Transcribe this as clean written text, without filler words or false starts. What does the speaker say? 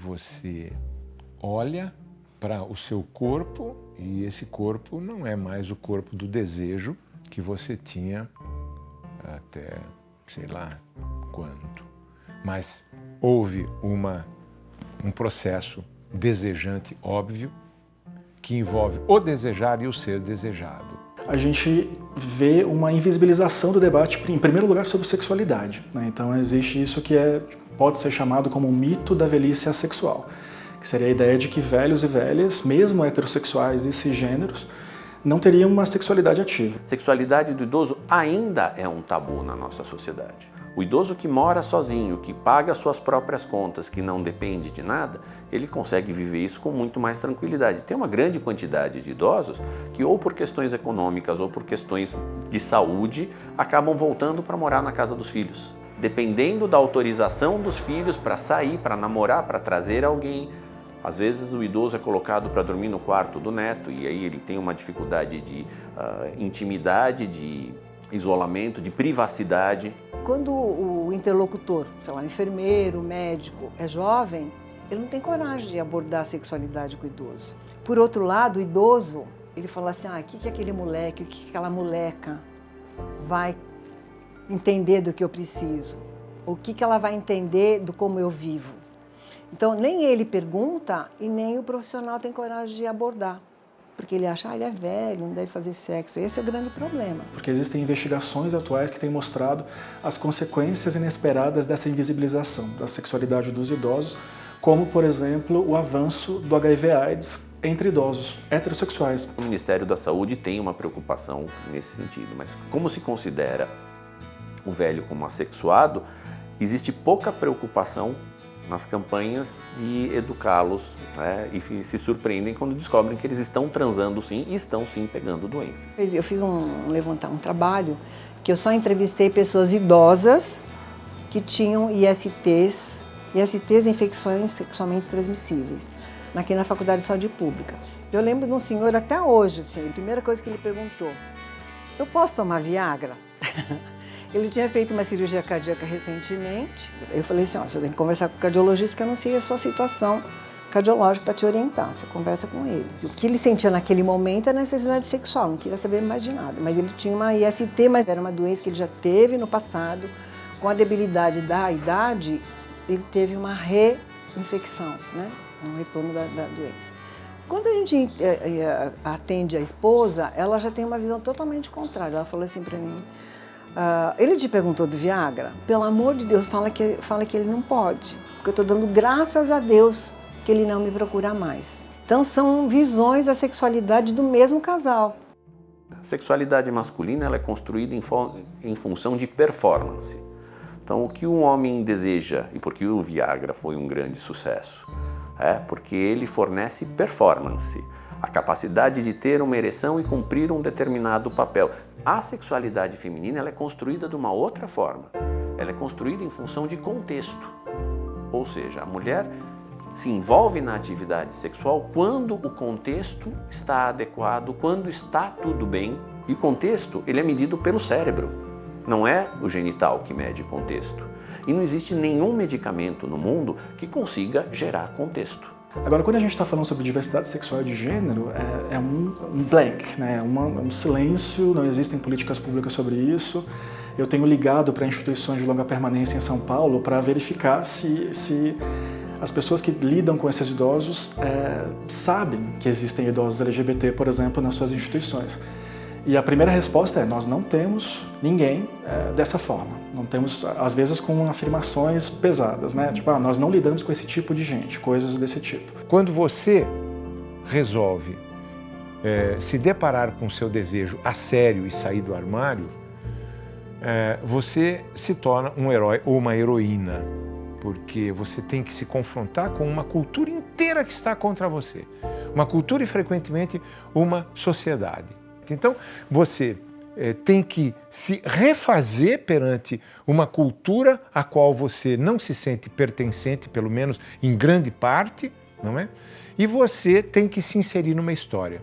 você olha para o seu corpo e esse corpo não é mais o corpo do desejo que você tinha até sei lá quando. Mas houve um processo desejante óbvio que envolve o desejar e o ser desejado. A gente vê uma invisibilização do debate, em primeiro lugar, sobre sexualidade, né? Então existe isso que pode ser chamado como o mito da velhice assexual, que seria a ideia de que velhos e velhas, mesmo heterossexuais e cisgêneros, não teriam uma sexualidade ativa. A sexualidade do idoso ainda é um tabu na nossa sociedade. O idoso que mora sozinho, que paga suas próprias contas, que não depende de nada, ele consegue viver isso com muito mais tranquilidade. Tem uma grande quantidade de idosos que ou por questões econômicas ou por questões de saúde acabam voltando para morar na casa dos filhos. Dependendo da autorização dos filhos para sair, para namorar, para trazer alguém. Às vezes o idoso é colocado para dormir no quarto do neto e aí ele tem uma dificuldade de intimidade, de isolamento, de privacidade. Quando o interlocutor, sei lá, enfermeiro, médico, é jovem, ele não tem coragem de abordar a sexualidade com o idoso. Por outro lado, o idoso, ele fala assim, o que aquele moleque, o que aquela moleca vai entender do que eu preciso? O que ela vai entender do como eu vivo? Então, nem ele pergunta e nem o profissional tem coragem de abordar. Porque ele acha, ele é velho, não deve fazer sexo. Esse é o grande problema. Porque existem investigações atuais que têm mostrado as consequências inesperadas dessa invisibilização da sexualidade dos idosos, como, por exemplo, o avanço do HIV/AIDS entre idosos heterossexuais. O Ministério da Saúde tem uma preocupação nesse sentido, mas como se considera o velho como assexuado, existe pouca preocupação nas campanhas de educá-los, né, e se surpreendem quando descobrem que eles estão transando sim e estão sim pegando doenças. Eu fiz um trabalho que eu só entrevistei pessoas idosas que tinham ISTs, infecções sexualmente transmissíveis, aqui na Faculdade de Saúde Pública. Eu lembro de um senhor até hoje, assim, a primeira coisa que ele perguntou, eu posso tomar Viagra? Ele tinha feito uma cirurgia cardíaca recentemente. Eu falei assim, você tem que conversar com o cardiologista porque eu não sei a sua situação cardiológica para te orientar. Você conversa com ele. O que ele sentia naquele momento era necessidade sexual, não queria saber mais de nada. Mas ele tinha uma IST, mas era uma doença que ele já teve no passado. Com a debilidade da idade, ele teve uma reinfecção, né? Um retorno da doença. Quando a gente atende a esposa, ela já tem uma visão totalmente contrária. Ela falou assim para mim, ele te perguntou do Viagra? Pelo amor de Deus, fala que ele não pode. Porque eu estou dando graças a Deus que ele não me procura mais. Então são visões da sexualidade do mesmo casal. A sexualidade masculina ela é construída em função de performance. Então o que um homem deseja, e por que o Viagra foi um grande sucesso, é porque ele fornece performance. A capacidade de ter uma ereção e cumprir um determinado papel. A sexualidade feminina ela é construída de uma outra forma. Ela é construída em função de contexto. Ou seja, a mulher se envolve na atividade sexual quando o contexto está adequado, quando está tudo bem. E o contexto ele é medido pelo cérebro. Não é o genital que mede contexto. E não existe nenhum medicamento no mundo que consiga gerar contexto. Agora, quando a gente está falando sobre diversidade sexual e de gênero, é um blank, né? Um silêncio, não existem políticas públicas sobre isso. Eu tenho ligado para instituições de longa permanência em São Paulo para verificar se as pessoas que lidam com esses idosos sabem que existem idosos LGBT, por exemplo, nas suas instituições. E a primeira resposta é, nós não temos ninguém dessa forma. Não temos, às vezes, com afirmações pesadas, né? Tipo, nós não lidamos com esse tipo de gente, coisas desse tipo. Quando você resolve se deparar com o seu desejo a sério e sair do armário, você se torna um herói ou uma heroína, porque você tem que se confrontar com uma cultura inteira que está contra você. Uma cultura e, frequentemente, uma sociedade. Então, você tem que se refazer perante uma cultura a qual você não se sente pertencente, pelo menos em grande parte, não é? E você tem que se inserir numa história.